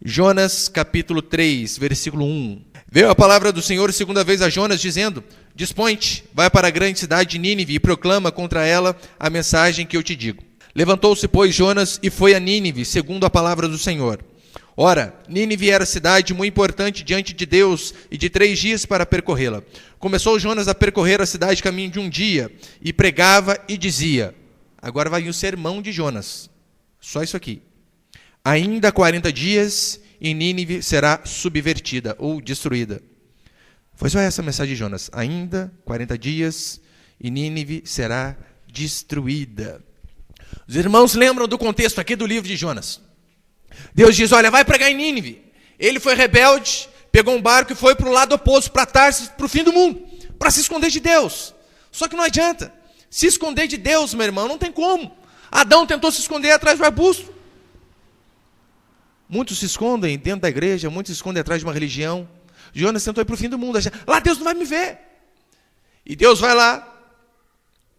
Jonas capítulo 3, versículo 1. Veio a palavra do Senhor segunda vez a Jonas, dizendo: Dispõe-te, vai para a grande cidade de Nínive e proclama contra ela a mensagem que eu te digo. Levantou-se, pois, Jonas e foi a Nínive, segundo a palavra do Senhor. Ora, Nínive era cidade muito importante diante de Deus e de 3 dias para percorrê-la. Começou Jonas a percorrer a cidade caminho de um dia e pregava e dizia... Agora vai vir o sermão de Jonas. Só isso aqui. Ainda 40 dias e Nínive será subvertida ou destruída. Foi só essa a mensagem de Jonas. Ainda 40 dias e Nínive será destruída. Os irmãos lembram do contexto aqui do livro de Jonas. Deus diz, olha, vai pregar em Nínive. Ele foi rebelde, pegou um barco e foi para o lado oposto, para Tarsis, para o fim do mundo, para se esconder de Deus. Só que não adianta. Se esconder de Deus, meu irmão, não tem como. Adão tentou se esconder atrás do arbusto. Muitos se escondem dentro da igreja, muitos se escondem atrás de uma religião. Jonas tentou ir para o fim do mundo. Lá Deus não vai me ver. E Deus vai lá,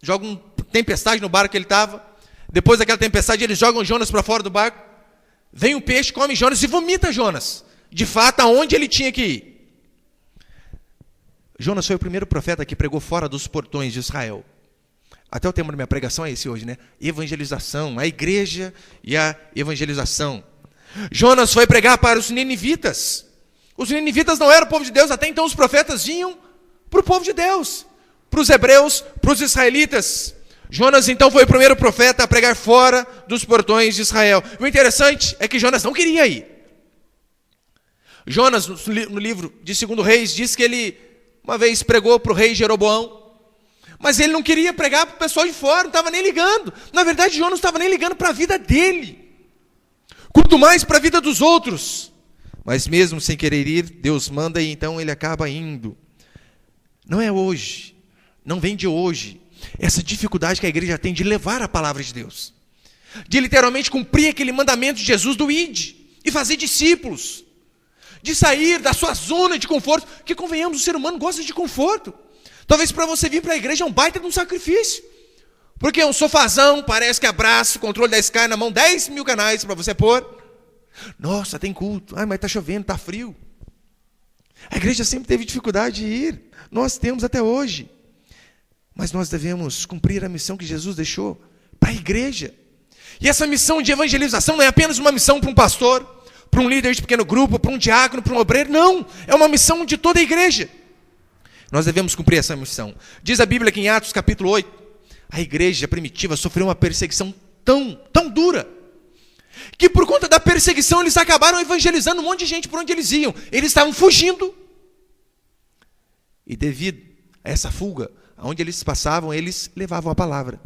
joga uma tempestade no barco que ele estava. Depois daquela tempestade, eles jogam Jonas para fora do barco. Vem um peixe, come Jonas e vomita Jonas. De fato, aonde ele tinha que ir. Jonas foi o primeiro profeta que pregou fora dos portões de Israel. Até o tema da minha pregação é esse hoje, né? Evangelização, a igreja e a evangelização. Jonas foi pregar para os ninivitas. Os ninivitas não eram o povo de Deus, até então os profetas vinham para o povo de Deus, para os hebreus, para os israelitas. Jonas então foi o primeiro profeta a pregar fora dos portões de Israel. O interessante é que Jonas não queria ir. Jonas, no livro de 2 Reis, diz que ele uma vez pregou para o rei Jeroboão, mas ele não queria pregar para o pessoal de fora, não estava nem ligando. Na verdade, Jonas não estava nem ligando para a vida dele, quanto mais para a vida dos outros. Mas mesmo sem querer ir, Deus manda e então ele acaba indo. Não é hoje, não vem de hoje, essa dificuldade que a igreja tem de levar a palavra de Deus, de literalmente cumprir aquele mandamento de Jesus do ide e fazer discípulos, de sair da sua zona de conforto, que convenhamos, o ser humano gosta de conforto. Talvez para você vir para a igreja é um baita de um sacrifício, porque é um sofazão, parece que abraça, controle da Sky na mão, 10 mil canais para você pôr. Nossa, tem culto, mas está chovendo, está frio. A igreja sempre teve dificuldade de ir, nós temos até hoje. Mas nós devemos cumprir a missão que Jesus deixou para a igreja. E essa missão de evangelização não é apenas uma missão para um pastor, para um líder de pequeno grupo, para um diácono, para um obreiro. Não, é uma missão de toda a igreja. Nós devemos cumprir essa missão. Diz a Bíblia que em Atos capítulo 8, a igreja primitiva sofreu uma perseguição tão dura, que por conta da perseguição eles acabaram evangelizando um monte de gente por onde eles iam. Eles estavam fugindo. E devido a essa fuga, onde eles passavam, eles levavam a palavra.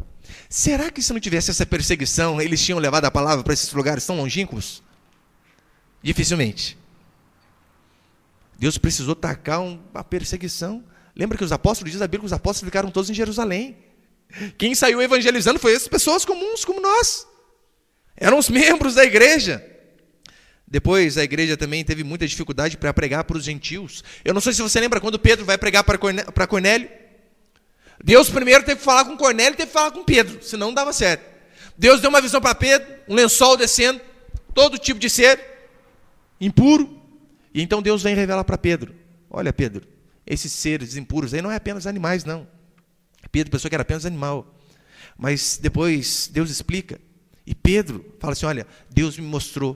Será que se não tivesse essa perseguição, eles tinham levado a palavra para esses lugares tão longínquos? Dificilmente. Deus precisou tacar uma perseguição. Lembra que os apóstolos, diz a Bíblia, que os apóstolos ficaram todos em Jerusalém. Quem saiu evangelizando foi essas pessoas comuns como nós. Eram os membros da igreja. Depois a igreja também teve muita dificuldade para pregar para os gentios. Eu não sei se você lembra quando Pedro vai pregar para Cornélio. Deus primeiro teve que falar com Cornélio e teve que falar com Pedro, senão não dava certo. Deus deu uma visão para Pedro, um lençol descendo, todo tipo de ser impuro. E então Deus vem revelar para Pedro: olha, Pedro, esses seres impuros aí não é apenas animais, não. Pedro pensou que era apenas animal. Mas depois Deus explica. E Pedro fala assim: olha, Deus me mostrou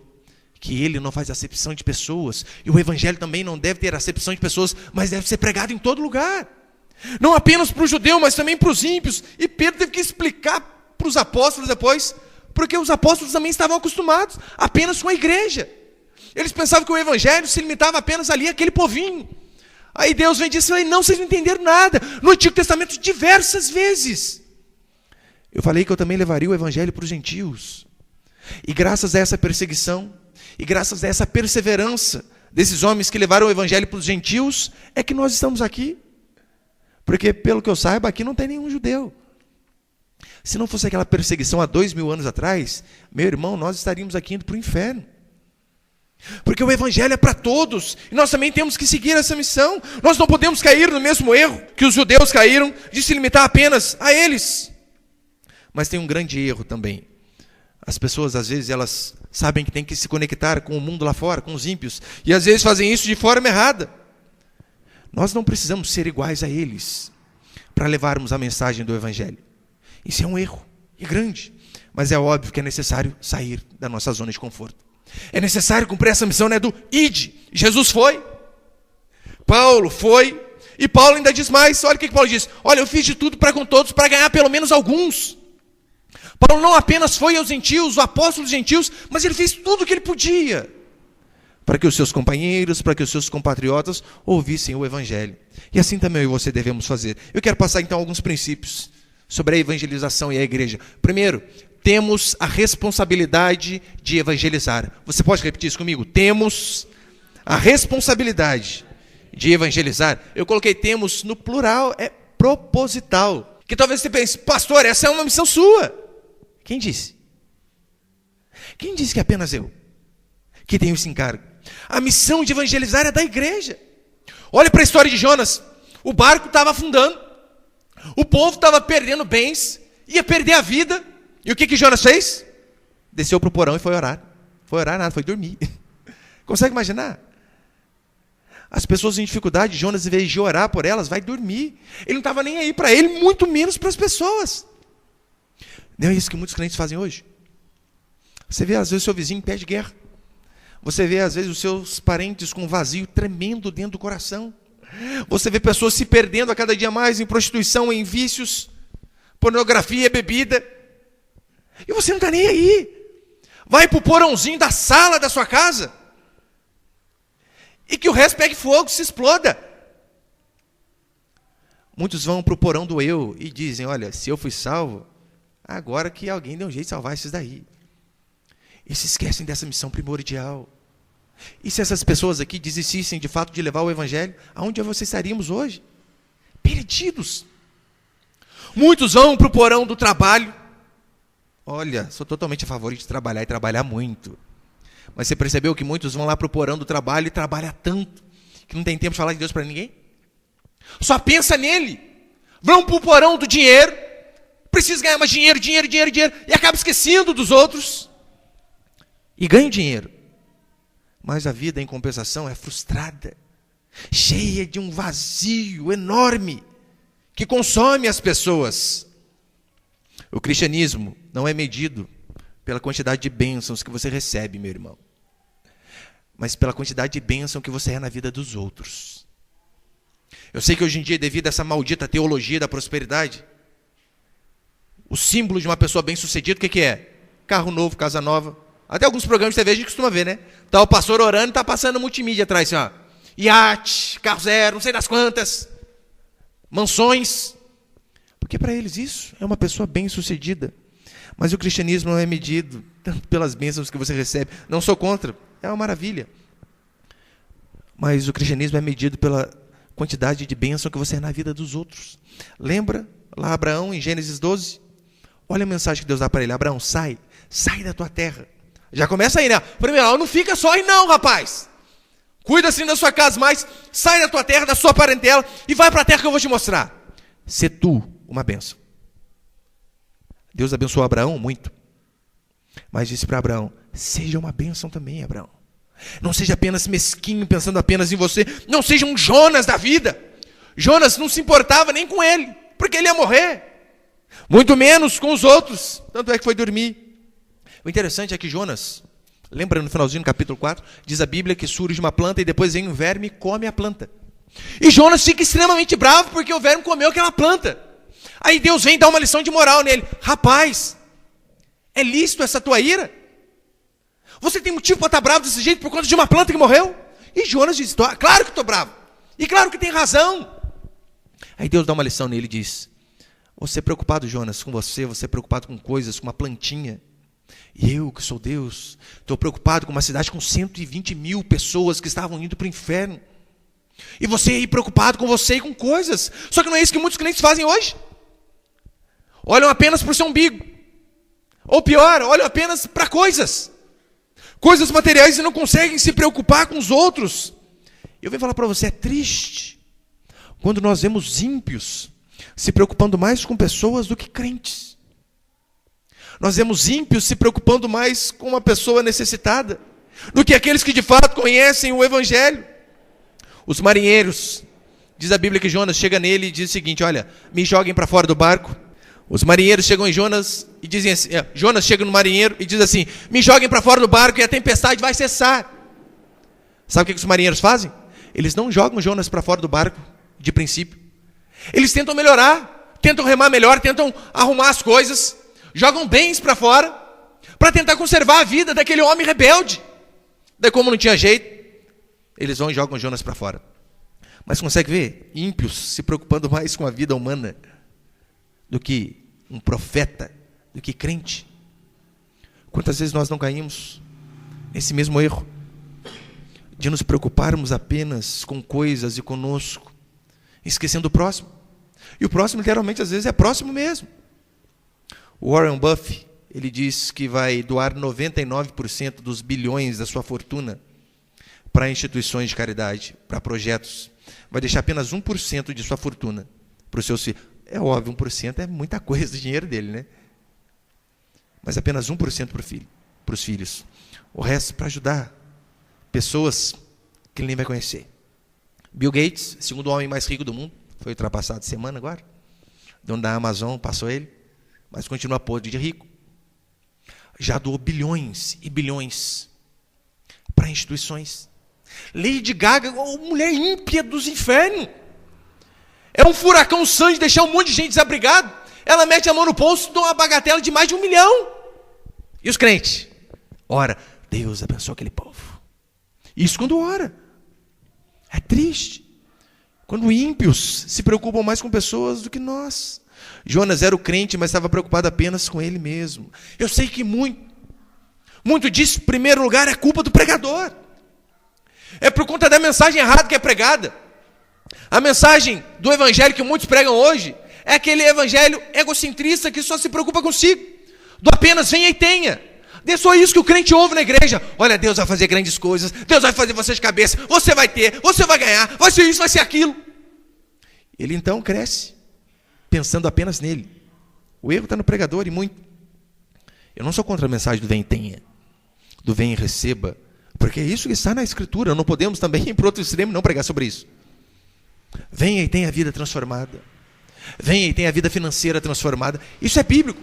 que ele não faz acepção de pessoas. E o evangelho também não deve ter acepção de pessoas, mas deve ser pregado em todo lugar. Não apenas para o judeu, mas também para os ímpios. E Pedro teve que explicar para os apóstolos depois, porque os apóstolos também estavam acostumados apenas com a igreja. Eles pensavam que o evangelho se limitava apenas ali àquele povinho. Aí Deus vem e diz: não, vocês não entenderam nada. No Antigo Testamento, diversas vezes. Eu falei que eu também levaria o evangelho para os gentios. E graças a essa perseguição, e graças a essa perseverança desses homens que levaram o evangelho para os gentios, é que nós estamos aqui. Porque, pelo que eu saiba, aqui não tem nenhum judeu. Se não fosse aquela perseguição há 2000 anos atrás, meu irmão, nós estaríamos aqui indo para o inferno. Porque o evangelho é para todos, e nós também temos que seguir essa missão. Nós não podemos cair no mesmo erro que os judeus caíram, de se limitar apenas a eles. Mas tem um grande erro também. As pessoas, às vezes, elas sabem que tem que se conectar com o mundo lá fora, com os ímpios, e às vezes fazem isso de forma errada. Nós não precisamos ser iguais a eles para levarmos a mensagem do Evangelho. Isso é um erro, é grande, mas é óbvio que é necessário sair da nossa zona de conforto. É necessário cumprir essa missão, do ide. Jesus foi, Paulo foi, e Paulo ainda diz mais. Olha o que Paulo diz: olha, eu fiz de tudo para com todos, para ganhar pelo menos alguns. Paulo não apenas foi aos gentios, o apóstolo dos gentios, mas ele fez tudo o que ele podia para que os seus companheiros, para que os seus compatriotas ouvissem o Evangelho. E assim também eu e você devemos fazer. Eu quero passar então alguns princípios sobre a evangelização e a igreja. Primeiro, temos a responsabilidade de evangelizar. Você pode repetir isso comigo? Temos a responsabilidade de evangelizar. Eu coloquei temos no plural, é proposital. Que talvez você pense: pastor, essa é uma missão sua. Quem disse? Quem disse que é apenas eu que tenho esse encargo? A missão de evangelizar é da igreja. Olha para a história de Jonas. O barco estava afundando, o povo estava perdendo bens, ia perder a vida. E o que Jonas fez? Desceu para o porão e foi orar. Foi orar nada, foi dormir. Consegue imaginar? As pessoas em dificuldade, Jonas, em vez de orar por elas, vai dormir. Ele não estava nem aí para ele, muito menos para as pessoas. Não é isso que muitos crentes fazem hoje? Você vê, às vezes, o seu vizinho em pé de guerra. Você vê, às vezes, os seus parentes com um vazio tremendo dentro do coração. Você vê pessoas se perdendo a cada dia mais em prostituição, em vícios, pornografia, bebida. E você não está nem aí. Vai para o porãozinho da sala da sua casa e que o resto pegue fogo, se exploda. Muitos vão para o porão do eu e dizem: olha, se eu fui salvo, agora que alguém deu um jeito de salvar esses daí. E se esquecem dessa missão primordial. E se essas pessoas aqui desistissem de fato de levar o Evangelho, aonde vocês estaríamos hoje? Perdidos. Muitos vão para o porão do trabalho. Olha, sou totalmente a favor de trabalhar e trabalhar muito. Mas você percebeu que muitos vão lá para o porão do trabalho e trabalham tanto que não tem tempo de falar de Deus para ninguém? Só pensa nele. Vão para o porão do dinheiro, precisa ganhar mais dinheiro, e acaba esquecendo dos outros. E ganha dinheiro. Mas a vida, em compensação, é frustrada, cheia de um vazio enorme, que consome as pessoas. O cristianismo não é medido pela quantidade de bênçãos que você recebe, meu irmão, mas pela quantidade de bênção que você é na vida dos outros. Eu sei que hoje em dia, devido a essa maldita teologia da prosperidade, o símbolo de uma pessoa bem-sucedida, o que é? Carro novo, casa nova. Até alguns programas de TV a gente costuma ver, né? Tá o pastor orando e tá passando multimídia atrás, assim, ó. Iate, carro zero, não sei das quantas, mansões. Porque para eles isso é uma pessoa bem-sucedida. Mas o cristianismo não é medido tanto pelas bênçãos que você recebe. Não sou contra, é uma maravilha. Mas o cristianismo é medido pela quantidade de bênção que você é na vida dos outros. Lembra lá Abraão, em Gênesis 12? Olha a mensagem que Deus dá para ele: Abraão, sai da tua terra. Já começa aí, né? Primeiro, não fica só aí não, rapaz. Cuida assim da sua casa, mas sai da tua terra, da sua parentela, e vai para a terra que eu vou te mostrar. Sê tu uma bênção. Deus abençoou Abraão muito, mas disse para Abraão: seja uma bênção também, Abraão. Não seja apenas mesquinho, pensando apenas em você. Não seja um Jonas da vida. Jonas não se importava nem com ele, porque ele ia morrer. Muito menos com os outros. Tanto é que foi dormir. O interessante é que Jonas, lembra no finalzinho do capítulo 4, diz a Bíblia que surge uma planta e depois vem um verme e come a planta. E Jonas fica extremamente bravo porque o verme comeu aquela planta. Aí Deus vem dar uma lição de moral nele: rapaz, é lícito essa tua ira? Você tem motivo para estar bravo desse jeito por conta de uma planta que morreu? E Jonas diz: claro que estou bravo, e claro que tem razão. Aí Deus dá uma lição nele e diz: você é preocupado, Jonas, com você é preocupado com coisas, com uma plantinha. E eu, que sou Deus, estou preocupado com uma cidade com 120 mil pessoas que estavam indo para o inferno. E você aí preocupado com você e com coisas. Só que não é isso que muitos clientes fazem hoje. Olham apenas para o seu umbigo. Ou pior, olham apenas para coisas. Coisas materiais e não conseguem se preocupar com os outros. Eu venho falar para você, é triste quando nós vemos ímpios se preocupando mais com pessoas do que crentes. Nós vemos ímpios se preocupando mais com uma pessoa necessitada do que aqueles que de fato conhecem o Evangelho. Os marinheiros, diz a Bíblia que Jonas chega nele e diz o seguinte: olha, me joguem para fora do barco. Os marinheiros chegam em Jonas e dizem assim, Jonas chega no marinheiro e diz assim: me joguem para fora do barco e a tempestade vai cessar. Sabe o que os marinheiros fazem? Eles não jogam Jonas para fora do barco, de princípio. Eles tentam melhorar, tentam remar melhor, tentam arrumar as coisas, jogam bens para fora, para tentar conservar a vida daquele homem rebelde. Daí, como não tinha jeito, eles vão e jogam Jonas para fora. Mas consegue ver? Ímpios se preocupando mais com a vida humana do que um profeta, do que crente. Quantas vezes nós não caímos nesse mesmo erro, de nos preocuparmos apenas com coisas e conosco, esquecendo o próximo. E o próximo, literalmente, às vezes é próximo mesmo. O Warren Buffett, ele diz que vai doar 99% dos bilhões da sua fortuna para instituições de caridade, para projetos. Vai deixar apenas 1% de sua fortuna para os seus filhos. É óbvio, 1% é muita coisa do dinheiro dele, né? Mas apenas 1% para os filhos. O resto para ajudar pessoas que ele nem vai conhecer. Bill Gates, segundo o homem mais rico do mundo, foi ultrapassado semana agora. Dono da Amazon, passou ele, mas continua podre de rico. Já doou bilhões e bilhões para instituições. Lady Gaga, mulher ímpia dos infernos. É um furacão Sandy, deixar um monte de gente desabrigado. Ela mete a mão no bolso, dá uma bagatela de mais de 1 milhão. E os crentes? Ora, Deus abençoe aquele povo. Isso quando ora. É triste. Quando ímpios se preocupam mais com pessoas do que nós. Jonas era o crente, mas estava preocupado apenas com ele mesmo. Eu sei que muito disso, em primeiro lugar, é culpa do pregador. É por conta da mensagem errada que é pregada. A mensagem do evangelho que muitos pregam hoje é aquele evangelho egocentrista que só se preocupa consigo. Do apenas venha e tenha. É só isso que o crente ouve na igreja. Olha, Deus vai fazer grandes coisas, Deus vai fazer você de cabeça, você vai ter, você vai ganhar, vai ser isso, vai ser aquilo. Ele então cresce, pensando apenas nele. O erro está no pregador e muito. Eu não sou contra a mensagem do vem e tenha, do vem e receba, porque é isso que está na Escritura. Não podemos também ir para outro extremo e não pregar sobre isso. Venha e tenha a vida transformada. Venha e tenha a vida financeira transformada. Isso é bíblico.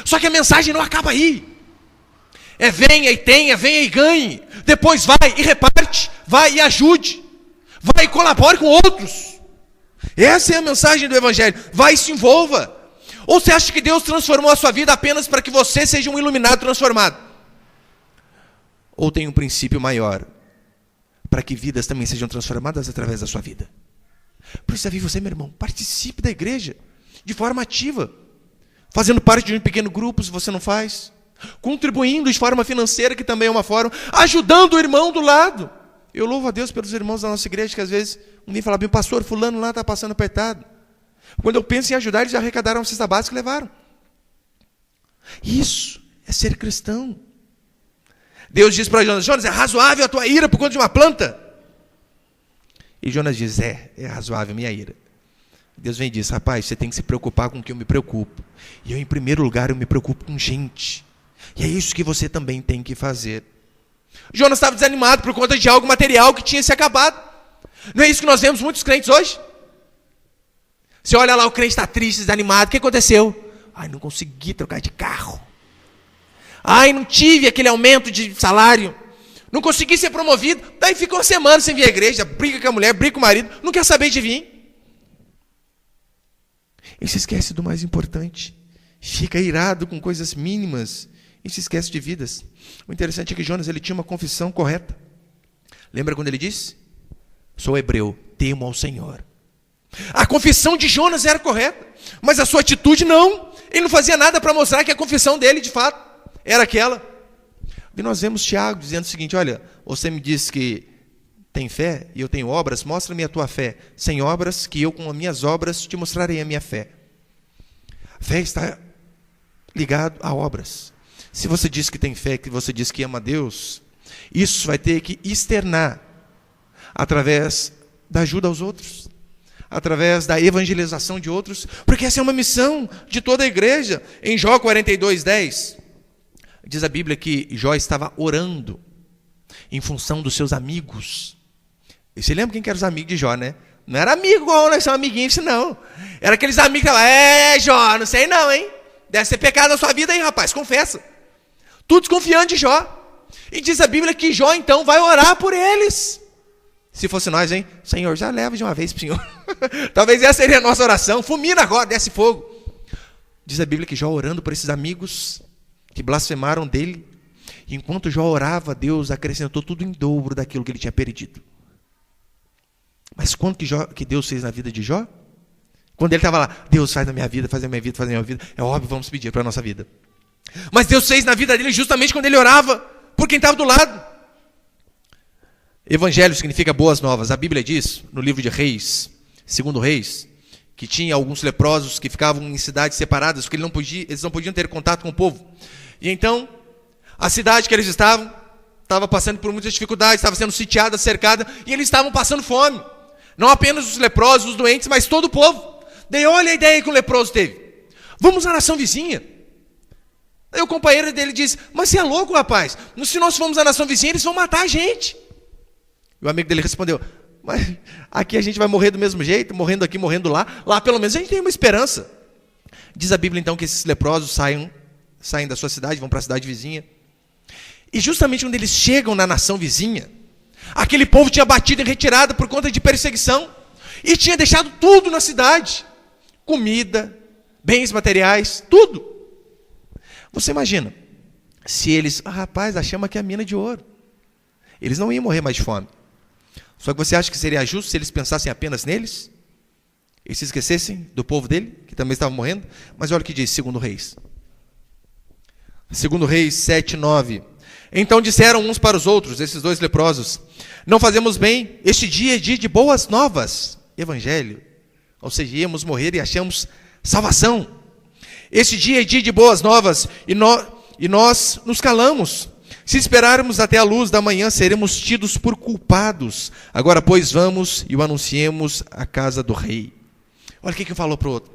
Só que a mensagem não acaba aí. É venha e tenha, venha e ganhe. Depois vai e reparte, vai e ajude, vai e colabore com outros. Essa é a mensagem do evangelho. Vai e se envolva. Ou você acha que Deus transformou a sua vida apenas para que você seja um iluminado transformado? Ou tem um princípio maior, para que vidas também sejam transformadas através da sua vida? Por isso, Davi, você, meu irmão, participe da igreja de forma ativa, fazendo parte de um pequeno grupo, se você não faz, contribuindo de forma financeira, que também é uma forma, ajudando o irmão do lado. Eu louvo a Deus pelos irmãos da nossa igreja, que às vezes um vem falar, o pastor fulano lá está passando apertado. Quando eu penso em ajudar, eles já arrecadaram a cesta básica e levaram. Isso é ser cristão. Deus diz para Jonas, Jonas, é razoável a tua ira por conta de uma planta? E Jonas diz, é razoável a minha ira. Deus vem e diz, rapaz, você tem que se preocupar com o que eu me preocupo. E eu, em primeiro lugar, eu me preocupo com gente. E é isso que você também tem que fazer. Jonas estava desanimado por conta de algo material que tinha se acabado. Não é isso que nós vemos muitos crentes hoje? Você olha lá, o crente está triste, desanimado. O que aconteceu? Ai, não consegui trocar de carro. Ai, não tive aquele aumento de salário. Não consegui ser promovido. Daí ficou uma semana sem vir à igreja. Briga com a mulher, briga com o marido. Não quer saber de vir. E se esquece do mais importante. Fica irado com coisas mínimas. E se esquece de vidas. O interessante é que Jonas, ele tinha uma confissão correta. Lembra quando ele disse? Sou hebreu, temo ao Senhor. A confissão de Jonas era correta. Mas a sua atitude não. Ele não fazia nada para mostrar que a confissão dele, de fato, era aquela. E nós vemos Tiago dizendo o seguinte, olha, você me diz que tem fé e eu tenho obras, mostra-me a tua fé. Sem obras, que eu com as minhas obras te mostrarei a minha fé. A fé está ligado a obras. Se você diz que tem fé, que você diz que ama a Deus, isso vai ter que externar através da ajuda aos outros, através da evangelização de outros, porque essa é uma missão de toda a igreja. Em Jó 42:10, diz a Bíblia que Jó estava orando em função dos seus amigos. E você lembra quem que eram os amigos de Jó, né? Não era amigo igual nós somos amiguinhos, não. Era aqueles amigos que falavam, Jó, não sei não, hein? Deve ser pecado na sua vida aí, rapaz, confessa. Tudo desconfiando de Jó. E diz a Bíblia que Jó, então, vai orar por eles. Se fosse nós, hein? Senhor, já leva de uma vez para o Senhor. Talvez essa seria a nossa oração. Fulmina agora, desce fogo. Diz a Bíblia que Jó orando por esses amigos que blasfemaram dele. E enquanto Jó orava, Deus acrescentou tudo em dobro daquilo que ele tinha perdido. Mas quanto que Deus fez na vida de Jó? Quando ele estava lá, Deus faz na minha vida, faz na minha vida, faz na minha vida. É óbvio, vamos pedir para a nossa vida. Mas Deus fez na vida dele justamente quando ele orava por quem estava do lado. Evangelho significa boas novas. A Bíblia diz, no livro de Reis, 2 Reis, que tinha alguns leprosos que ficavam em cidades separadas, porque eles não podiam ter contato com o povo. E então, a cidade que eles estavam, estava passando por muitas dificuldades, estava sendo sitiada, cercada, e eles estavam passando fome. Não apenas os leprosos, os doentes, mas todo o povo. Daí olha a ideia que o leproso teve. Vamos à nação vizinha. Aí o companheiro dele disse, mas você é louco, rapaz? Se nós formos à nação vizinha, eles vão matar a gente. E o amigo dele respondeu, mas aqui a gente vai morrer do mesmo jeito, morrendo aqui, morrendo lá. Lá pelo menos a gente tem uma esperança. Diz a Bíblia então que esses leprosos saem da sua cidade, vão para a cidade vizinha. E justamente quando eles chegam na nação vizinha, aquele povo tinha batido em retirada por conta de perseguição. E tinha deixado tudo na cidade. Comida, bens materiais, tudo. Você imagina, se eles, rapaz, achamos aqui a mina de ouro. Eles não iam morrer mais de fome. Só que você acha que seria justo se eles pensassem apenas neles? E se esquecessem do povo dele, que também estava morrendo? Mas olha o que diz 2 Reis. 2 Reis 7:9. Então disseram uns para os outros, esses dois leprosos, não fazemos bem, este dia é dia de boas novas. Evangelho. Ou seja, íamos morrer e achamos salvação. Este dia é dia de boas novas e nós nos calamos. Se esperarmos até a luz da manhã, seremos tidos por culpados. Agora, pois, vamos e o anunciemos à casa do rei. Olha o que falou para o outro.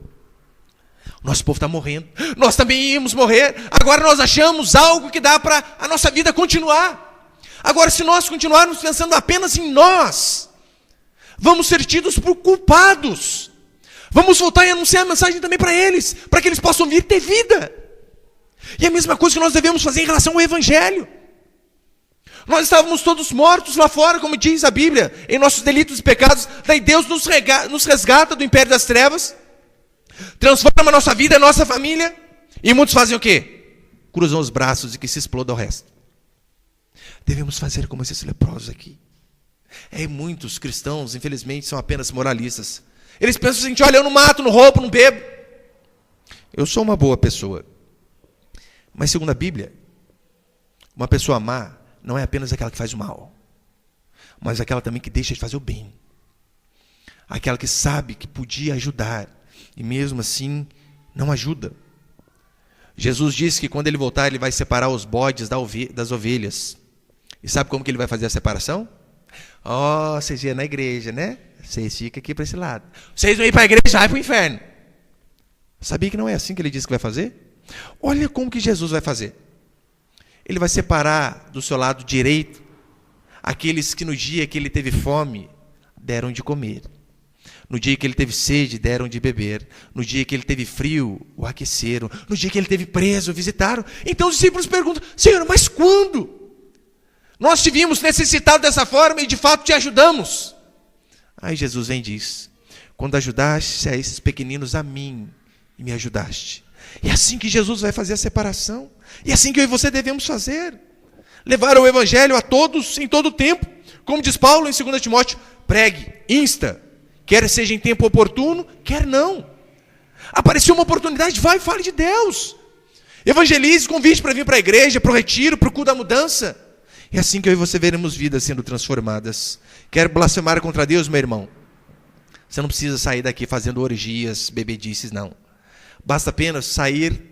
Nosso povo está morrendo. Nós também íamos morrer. Agora nós achamos algo que dá para a nossa vida continuar. Agora, se nós continuarmos pensando apenas em nós, vamos ser tidos por culpados. Vamos voltar e anunciar a mensagem também para eles, para que eles possam vir ter vida. E a mesma coisa que nós devemos fazer em relação ao Evangelho. Nós estávamos todos mortos lá fora, como diz a Bíblia, em nossos delitos e pecados. Daí Deus nos resgata do império das trevas, transforma a nossa vida, a nossa família. E muitos fazem o quê? Cruzam os braços e que se exploda o resto. Devemos fazer como esses leprosos aqui. Muitos cristãos, infelizmente, são apenas moralistas. Eles pensam o seguinte, olha, eu não mato, não roubo, não bebo. Eu sou uma boa pessoa. Mas segundo a Bíblia, uma pessoa má não é apenas aquela que faz o mal, mas aquela também que deixa de fazer o bem. Aquela que sabe que podia ajudar e mesmo assim não ajuda. Jesus disse que quando ele voltar, ele vai separar os bodes das ovelhas. E sabe como que ele vai fazer a separação? Vocês iam na igreja, né? Vocês ficam aqui para esse lado. Vocês vão ir para a igreja, vai para o inferno. Sabia que não é assim que ele disse que vai fazer? Olha como que Jesus vai fazer. Ele vai separar do seu lado direito aqueles que no dia que ele teve fome, deram de comer. No dia que ele teve sede, deram de beber. No dia que ele teve frio, o aqueceram. No dia que ele teve preso, o visitaram. Então os discípulos perguntam, Senhor, mas quando? Nós te vimos necessitado dessa forma e de fato te ajudamos. Aí Jesus vem e diz, quando ajudaste a esses pequeninos a mim, e me ajudaste. E é assim que Jesus vai fazer a separação. E é assim que eu e você devemos fazer. Levar o Evangelho a todos, em todo o tempo. Como diz Paulo em 2 Timóteo, pregue, insta, quer seja em tempo oportuno, quer não. Apareceu uma oportunidade, vai e fale de Deus. Evangelize, convide para vir para a igreja, para o retiro, para o culto da mudança. É assim que eu e você veremos vidas sendo transformadas. Quer blasfemar contra Deus, meu irmão? Você não precisa sair daqui fazendo orgias, bebedices, não. Basta apenas sair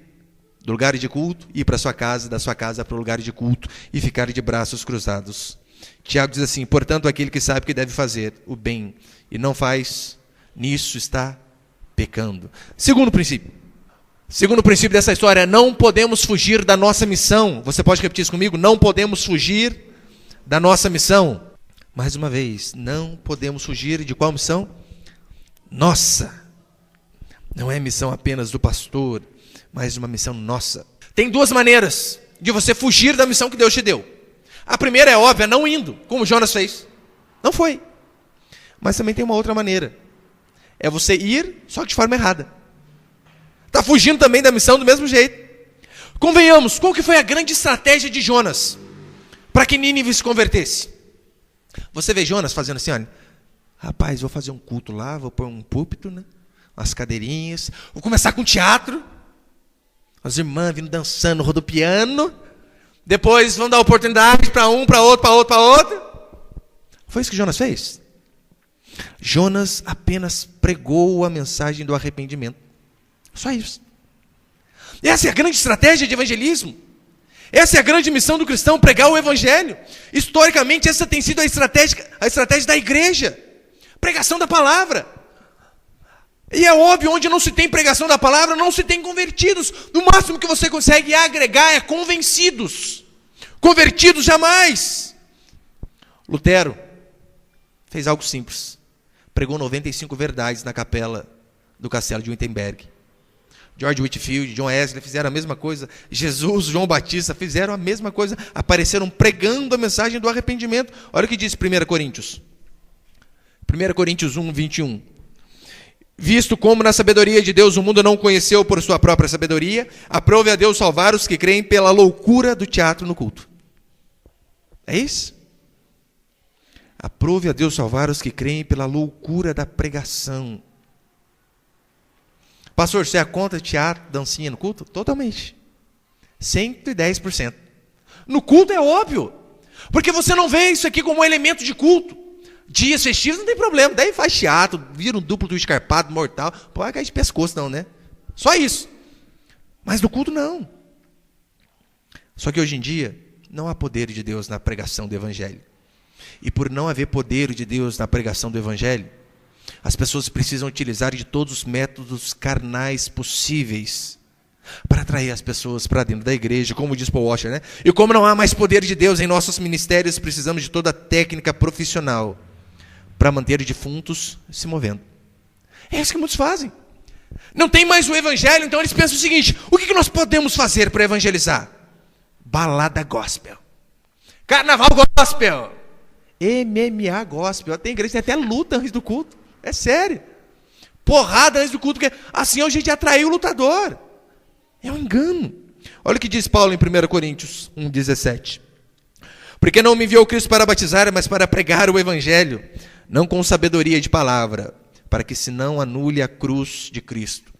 do lugar de culto, ir para a sua casa, da sua casa para o lugar de culto e ficar de braços cruzados. Tiago diz assim, portanto, aquele que sabe que deve fazer o bem e não faz, nisso está pecando. Segundo princípio dessa história, não podemos fugir da nossa missão. Você pode repetir isso comigo? Não podemos fugir da nossa missão. Mais uma vez, não podemos fugir de qual missão? Nossa. Não é missão apenas do pastor, mas uma missão nossa. Tem duas maneiras de você fugir da missão que Deus te deu. A primeira é óbvia, não indo, como Jonas fez. Não foi. Mas também tem uma outra maneira. É você ir, só que de forma errada. Está fugindo também da missão do mesmo jeito. Convenhamos, qual que foi a grande estratégia de Jonas para que Nínive se convertesse? Você vê Jonas fazendo assim, olha, rapaz, vou fazer um culto lá, vou pôr um púlpito, né? Umas cadeirinhas, vou começar com teatro, as irmãs vindo dançando, rodopiando, depois vão dar oportunidade para um, para outro, para outro, para outro. Foi isso que Jonas fez? Jonas apenas pregou a mensagem do arrependimento. Só isso. Essa é a grande estratégia de evangelismo. Essa é a grande missão do cristão, pregar o evangelho. Historicamente, essa tem sido a estratégia da igreja. Pregação da palavra. E é óbvio, onde não se tem pregação da palavra, não se tem convertidos. No máximo que você consegue agregar é convencidos. Convertidos jamais. Lutero fez algo simples. Pregou 95 verdades na capela do castelo de Wittenberg. George Whitefield, John Wesley fizeram a mesma coisa. Jesus, João Batista fizeram a mesma coisa. Apareceram pregando a mensagem do arrependimento. Olha o que diz 1 Coríntios. 1 Coríntios 1, 21. Visto como na sabedoria de Deus o mundo não conheceu por sua própria sabedoria, aprove a Deus salvar os que creem pela loucura do teatro no culto. É isso? Aprove a Deus salvar os que creem pela loucura da pregação. Pastor, você é contra teatro, dancinha no culto? Totalmente. 110%. No culto é óbvio. Porque você não vê isso aqui como um elemento de culto. Dias festivos não tem problema. Daí faz teatro, vira um duplo do escarpado, mortal. Pode cair de pescoço não, né? Só isso. Mas no culto não. Só que hoje em dia, não há poder de Deus na pregação do evangelho. E por não haver poder de Deus na pregação do evangelho, as pessoas precisam utilizar de todos os métodos carnais possíveis para atrair as pessoas para dentro da igreja, como diz Paul Washer, né? E como não há mais poder de Deus em nossos ministérios, precisamos de toda a técnica profissional para manter defuntos se movendo. É isso que muitos fazem. Não tem mais o evangelho, então eles pensam o seguinte: o que nós podemos fazer para evangelizar? Balada gospel, carnaval gospel, MMA gospel. Tem igreja que tem até luta antes do culto. É sério. Porrada antes do culto, porque assim é o jeito de atrair o lutador. É um engano. Olha o que diz Paulo em 1 Coríntios 1,17. Porque não me enviou Cristo para batizar, mas para pregar o evangelho, não com sabedoria de palavra, para que se não anule a cruz de Cristo.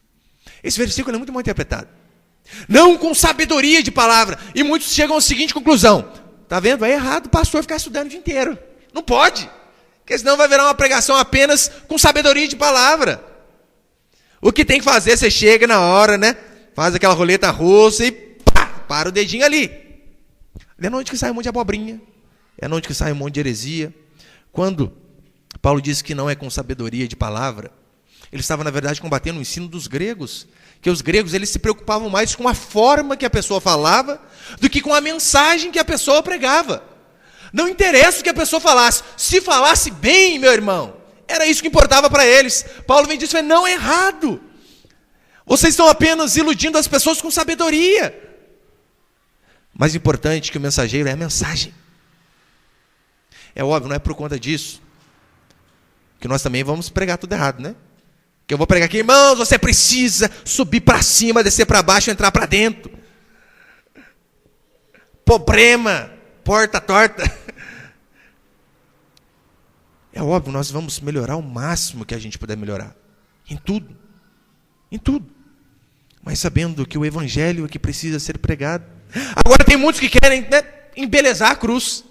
Esse versículo é muito mal interpretado. Não com sabedoria de palavra. E muitos chegam à seguinte conclusão: está vendo? É errado o pastor ficar estudando o dia inteiro. Não pode. Porque senão vai virar uma pregação apenas com sabedoria de palavra. O que tem que fazer, você chega na hora, né? Faz aquela roleta russa e pá, para o dedinho ali. É onde que sai um monte de abobrinha. É onde que sai um monte de heresia. Quando Paulo diz que não é com sabedoria de palavra, ele estava, na verdade, combatendo o ensino dos gregos. Que os gregos, eles se preocupavam mais com a forma que a pessoa falava do que com a mensagem que a pessoa pregava. Não interessa o que a pessoa falasse. Se falasse bem, meu irmão, era isso que importava para eles. Paulo vem disso, não é errado. Vocês estão apenas iludindo as pessoas com sabedoria. Mais importante que o mensageiro é a mensagem. É óbvio, não é por conta disso que nós também vamos pregar tudo errado, né? Que eu vou pregar aqui, irmãos, você precisa subir para cima, descer para baixo, entrar para dentro. Problema, porta torta. É óbvio, nós vamos melhorar o máximo que a gente puder melhorar. Em tudo. Em tudo. Mas sabendo que o evangelho é que precisa ser pregado. Agora tem muitos que querem, né, embelezar a cruz.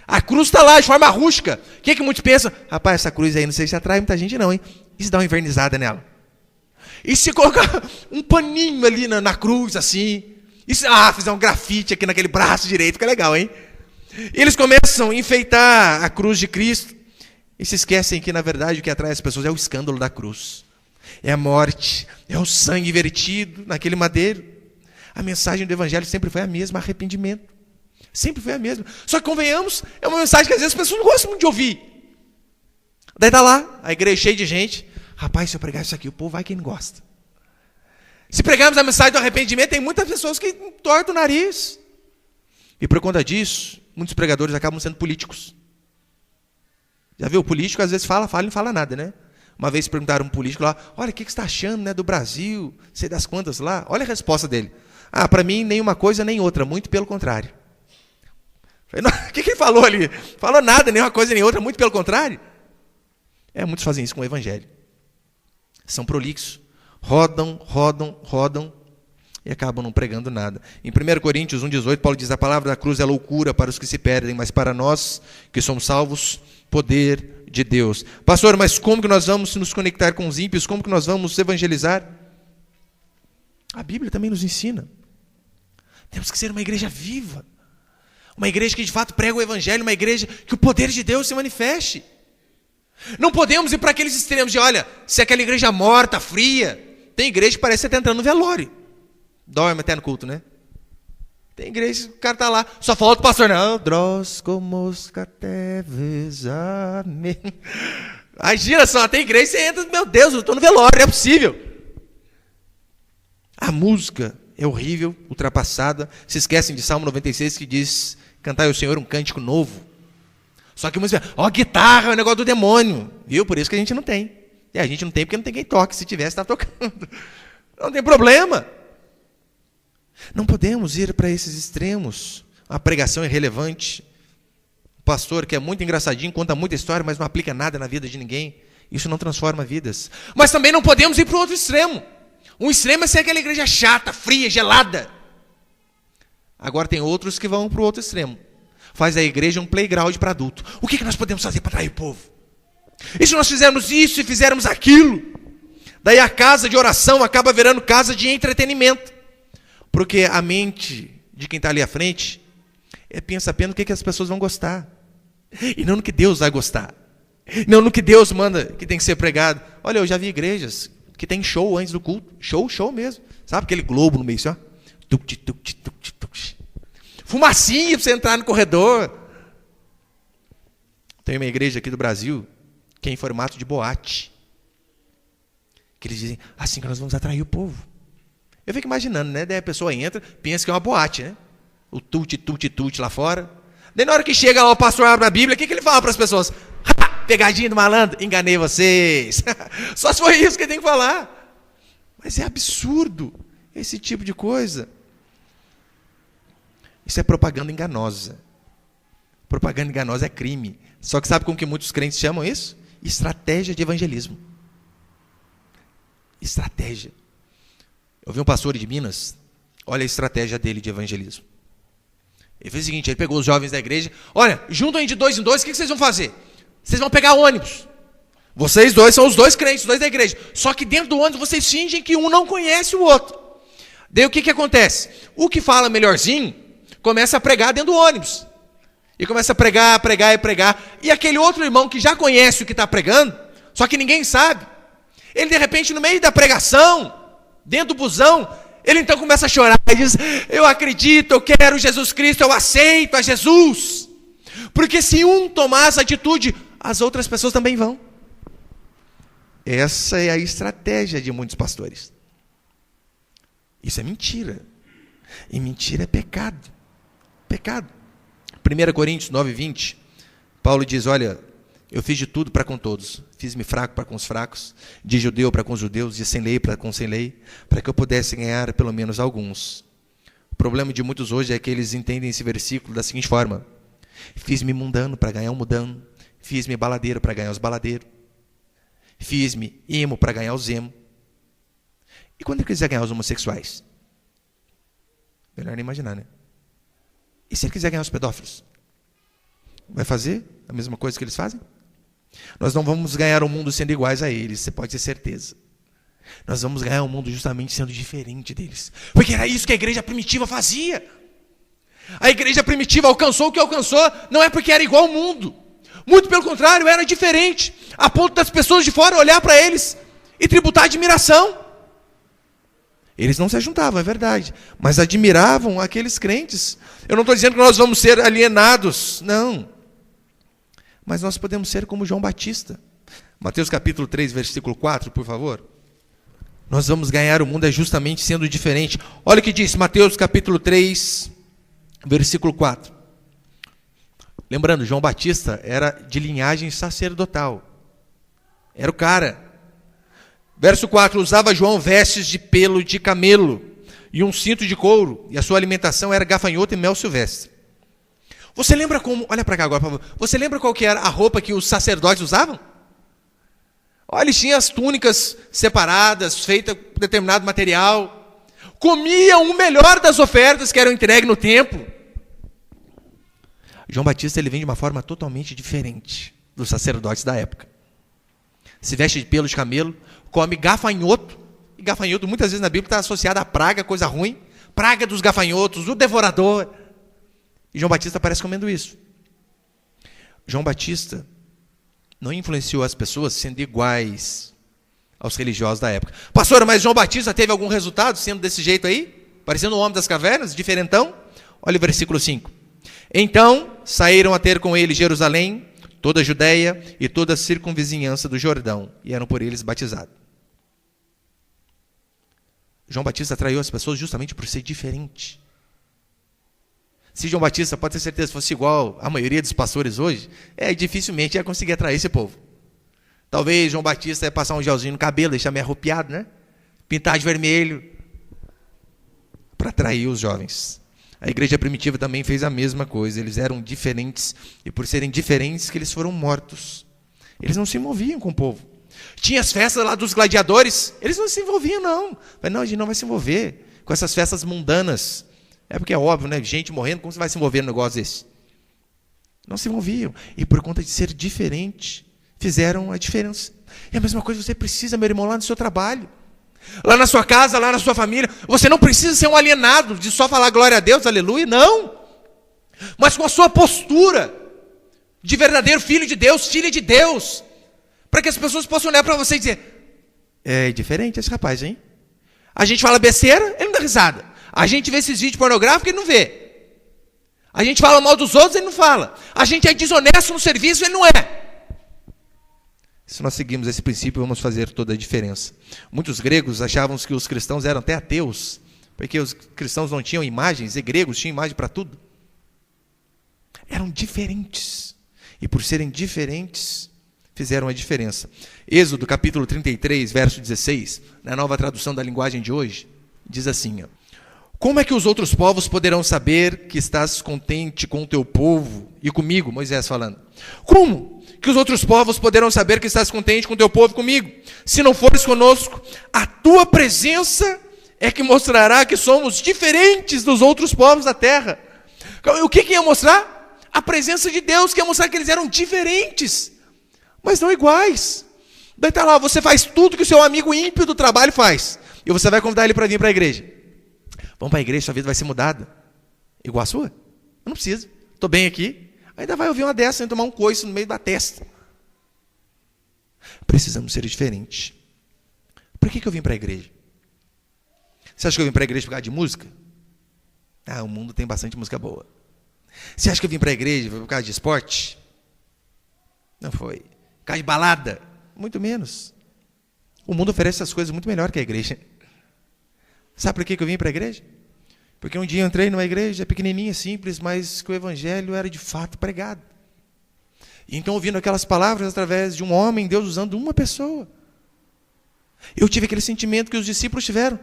A cruz está lá de forma rústica. O que muitos pensam? Rapaz, essa cruz aí não sei se atrai muita gente não, hein? E se dá uma invernizada nela? E se colocar um paninho ali na cruz, assim? E se fizer um grafite aqui naquele braço direito, fica legal, hein? E eles começam a enfeitar a cruz de Cristo. E se esquecem que, na verdade, o que atrai as pessoas é o escândalo da cruz. É a morte, é o sangue vertido naquele madeiro. A mensagem do Evangelho sempre foi a mesma, arrependimento. Sempre foi a mesma. Só que, convenhamos, é uma mensagem que às vezes as pessoas não gostam muito de ouvir. Daí está lá, a igreja cheia de gente. Rapaz, se eu pregar isso aqui, o povo vai quem não gosta. Se pregarmos a mensagem do arrependimento, tem muitas pessoas que torcem o nariz. E por conta disso, muitos pregadores acabam sendo políticos. Já viu? O político às vezes fala e não fala nada, né? Uma vez perguntaram a um político lá, olha, o que você está achando, né, do Brasil, sei das quantas lá? Olha a resposta dele. Ah, para mim, nem uma coisa nem outra, muito pelo contrário. Falei, o que ele falou ali? Falou nada, nem uma coisa nem outra, muito pelo contrário. Muitos fazem isso com o Evangelho. São prolixos. Rodam e acabam não pregando nada. Em 1 Coríntios 1,18, Paulo diz, a palavra da cruz é loucura para os que se perdem, mas para nós que somos salvos, poder de Deus. Pastor, mas como que nós vamos nos conectar com os ímpios? Como que nós vamos evangelizar? A Bíblia também nos ensina. Temos que ser uma igreja viva. Uma igreja que de fato prega o Evangelho, uma igreja que o poder de Deus se manifeste. Não podemos ir para aqueles extremos de, olha, se aquela igreja morta, fria, tem igreja que parece que você está entrando no velório. Dorme até no culto, né? Tem igreja que o cara está lá, só falta o pastor, não, dros comos cateves, amém. Imagina só, tem igreja que você entra, meu Deus, eu estou no velório, não é possível. A música é horrível, ultrapassada. Se esquecem de Salmo 96 que diz, cantai ao Senhor um cântico novo. Só que música, guitarra é o negócio do demônio, viu? Por isso que a gente não tem. E a gente não tem porque não tem quem toque, se tivesse, estava tocando. Não tem problema. Não podemos ir para esses extremos. A pregação é irrelevante. O pastor que é muito engraçadinho, conta muita história, mas não aplica nada na vida de ninguém. Isso não transforma vidas. Mas também não podemos ir para o outro extremo. Um extremo é ser aquela igreja chata, fria, gelada. Agora tem outros que vão para o outro extremo. Faz a igreja um playground para adulto. O que nós podemos fazer para atrair o povo? E se nós fizermos isso e fizermos aquilo? Daí a casa de oração acaba virando casa de entretenimento. Porque a mente de quem está ali à frente pensa apenas no que as pessoas vão gostar. E não no que Deus vai gostar. Não no que Deus manda que tem que ser pregado. Olha, eu já vi igrejas que tem show antes do culto. Show mesmo. Sabe aquele globo no meio assim, ó? Fumacinha para você entrar no corredor. Tem uma igreja aqui do Brasil que é em formato de boate. Que eles dizem, assim que nós vamos atrair o povo. Eu fico imaginando, né? Daí a pessoa entra, pensa que é uma boate, né? O tuti lá fora. Daí na hora que chega lá o pastor abre a Bíblia, o que ele fala para as pessoas? Pegadinha do malandro, enganei vocês. Só se foi isso que ele tem que falar. Mas é absurdo esse tipo de coisa. Isso é propaganda enganosa. Propaganda enganosa é crime. Só que sabe como que muitos crentes chamam isso? Estratégia de evangelismo. Estratégia. Eu vi um pastor de Minas, olha a estratégia dele de evangelismo. Ele fez o seguinte, ele pegou os jovens da igreja, olha, juntam aí de 2 em 2, o que vocês vão fazer? Vocês vão pegar ônibus. Vocês dois são os dois crentes, os dois da igreja. Só que dentro do ônibus vocês fingem que um não conhece o outro. Daí o que acontece? O que fala melhorzinho, começa a pregar dentro do ônibus. E começa a pregar. E aquele outro irmão que já conhece o que está pregando, só que ninguém sabe, ele de repente no meio da pregação, dentro do busão, ele então começa a chorar e diz, eu acredito, eu quero Jesus Cristo, eu aceito a Jesus. Porque se um tomar essa atitude, as outras pessoas também vão. Essa é a estratégia de muitos pastores. Isso é mentira. E mentira é pecado. Pecado. 1 Coríntios 9:20, Paulo diz, olha, eu fiz de tudo para com todos. Fiz-me fraco para com os fracos, de judeu para com os judeus, de sem lei para com sem lei, para que eu pudesse ganhar pelo menos alguns. O problema de muitos hoje é que eles entendem esse versículo da seguinte forma, fiz-me mundano para ganhar o mundano, fiz-me baladeiro para ganhar os baladeiros, fiz-me emo para ganhar os emo. E quando ele quiser ganhar os homossexuais? Melhor nem imaginar, né? E se ele quiser ganhar os pedófilos? Vai fazer a mesma coisa que eles fazem? Nós não vamos ganhar o mundo sendo iguais a eles, você pode ter certeza. Nós vamos ganhar o mundo justamente sendo diferente deles. Porque era isso que a igreja primitiva fazia. A igreja primitiva alcançou o que alcançou, não é porque era igual ao mundo. Muito pelo contrário, era diferente, a ponto das pessoas de fora olhar para eles e tributar admiração. Eles não se juntavam, é verdade, mas admiravam aqueles crentes. Eu não estou dizendo que nós vamos ser alienados, não. Mas nós podemos ser como João Batista. Mateus capítulo 3, versículo 4, por favor. Nós vamos ganhar o mundo justamente sendo diferente. Olha o que diz Mateus capítulo 3, versículo 4. Lembrando, João Batista era de linhagem sacerdotal. Era o cara. Verso 4, usava João vestes de pelo de camelo e um cinto de couro, e a sua alimentação era gafanhoto e mel silvestre. Você lembra como, olha para cá agora, por favor, você lembra qual que era a roupa que os sacerdotes usavam? Olha, eles tinham as túnicas separadas, feitas por determinado material, comiam o melhor das ofertas que eram entregues no templo. João Batista, ele vem de uma forma totalmente diferente dos sacerdotes da época. Se veste de pelo de camelo, come gafanhoto, e gafanhoto muitas vezes na Bíblia está associado a praga, coisa ruim, praga dos gafanhotos, o devorador. E João Batista aparece comendo isso. João Batista não influenciou as pessoas sendo iguais aos religiosos da época. Pastor, mas João Batista teve algum resultado sendo desse jeito aí? Parecendo o homem das cavernas, diferentão? Olha o versículo 5. Então saíram a ter com ele Jerusalém, toda a Judéia e toda a circunvizinhança do Jordão, e eram por eles batizados. João Batista atraiu as pessoas justamente por ser diferente. Se João Batista, pode ter certeza, fosse igual a maioria dos pastores hoje, dificilmente ia conseguir atrair esse povo. Talvez João Batista ia passar um gelzinho no cabelo, deixar meio arrupiado, né? Pintar de vermelho, para atrair os jovens. A igreja primitiva também fez a mesma coisa. Eles eram diferentes, e por serem diferentes que eles foram mortos. Eles não se envolviam com o povo. Tinha as festas lá dos gladiadores, eles não se envolviam, não. Mas não, a gente não vai se envolver com essas festas mundanas. É porque é óbvio, né? Gente morrendo, como você vai se envolver num negócio desse? Não se envolviam. E por conta de ser diferente, fizeram a diferença. E a mesma coisa você precisa, meu irmão, lá no seu trabalho. Lá na sua casa, lá na sua família. Você não precisa ser um alienado de só falar glória a Deus, aleluia, não. Mas com a sua postura de verdadeiro filho de Deus, filha de Deus, para que as pessoas possam olhar para você e dizer, é diferente esse rapaz, hein? A gente fala besteira, ele não dá risada. A gente vê esses vídeos pornográficos, ele não vê. A gente fala mal dos outros, ele não fala. A gente é desonesto no serviço, ele não é. Se nós seguirmos esse princípio, vamos fazer toda a diferença. Muitos gregos achavam que os cristãos eram até ateus, porque os cristãos não tinham imagens, e gregos tinham imagem para tudo. Eram diferentes. E por serem diferentes, fizeram a diferença. Êxodo capítulo 33, verso 16, na nova tradução da linguagem de hoje, diz assim, ó, como é que os outros povos poderão saber que estás contente com o teu povo e comigo? Moisés falando. Como que os outros povos poderão saber que estás contente com o teu povo e comigo? Se não fores conosco, a tua presença é que mostrará que somos diferentes dos outros povos da terra. O que ia mostrar? A presença de Deus, que ia mostrar que eles eram diferentes, mas não iguais. Daí está lá, você faz tudo que o seu amigo ímpio do trabalho faz, e você vai convidar ele para vir para a igreja. Vamos para a igreja, sua vida vai ser mudada. Igual a sua? Eu não preciso, estou bem aqui. Ainda vai ouvir uma dessa, sem tomar um coice no meio da testa. Precisamos ser diferentes. Por que eu vim para a igreja? Você acha que eu vim para a igreja por causa de música? O mundo tem bastante música boa. Você acha que eu vim para a igreja por causa de esporte? Não foi. Por causa de balada? Muito menos. O mundo oferece essas coisas muito melhor que a igreja. Sabe por que eu vim para a igreja? Porque um dia eu entrei numa igreja pequenininha, simples, mas que o evangelho era de fato pregado. E então, ouvindo aquelas palavras através de um homem, Deus usando uma pessoa, eu tive aquele sentimento que os discípulos tiveram.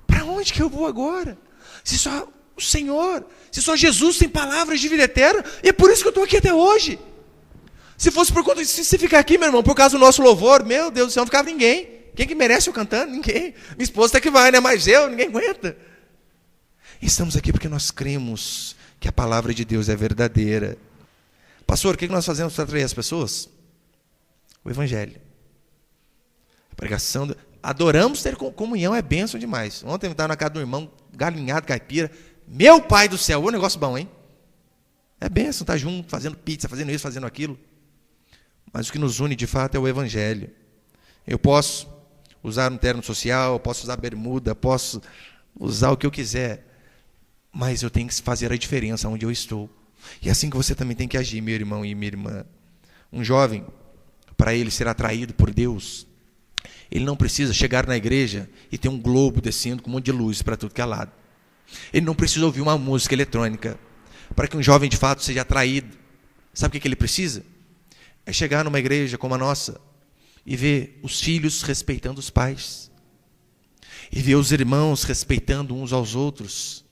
Para onde que eu vou agora? Se só o Senhor, se só Jesus tem palavras de vida eterna, e é por isso que eu estou aqui até hoje. Se fosse por conta de se ficar aqui, meu irmão, por causa do nosso louvor, meu Deus do céu, não ficava ninguém. Quem que merece eu cantando? Ninguém. Minha esposa até que vai, né? Mas ninguém aguenta. Estamos aqui porque nós cremos que a palavra de Deus é verdadeira. Pastor, o que nós fazemos para atrair as pessoas? O evangelho. A pregação. Adoramos ter comunhão, é bênção demais. Ontem eu estava na casa do irmão, galinhado, caipira. Meu pai do céu, o negócio bom, hein? É bênção, estar junto, fazendo pizza, fazendo isso, fazendo aquilo. Mas o que nos une de fato é o Evangelho. Eu posso usar um terno social, posso usar bermuda, posso usar o que eu quiser, mas eu tenho que fazer a diferença onde eu estou. E é assim que você também tem que agir, meu irmão e minha irmã. Um jovem, para ele ser atraído por Deus, ele não precisa chegar na igreja e ter um globo descendo com um monte de luz para tudo que é lado. Ele não precisa ouvir uma música eletrônica. Para que um jovem de fato seja atraído, sabe o que ele precisa? É chegar numa igreja como a nossa e ver os filhos respeitando os pais, e ver os irmãos respeitando uns aos outros,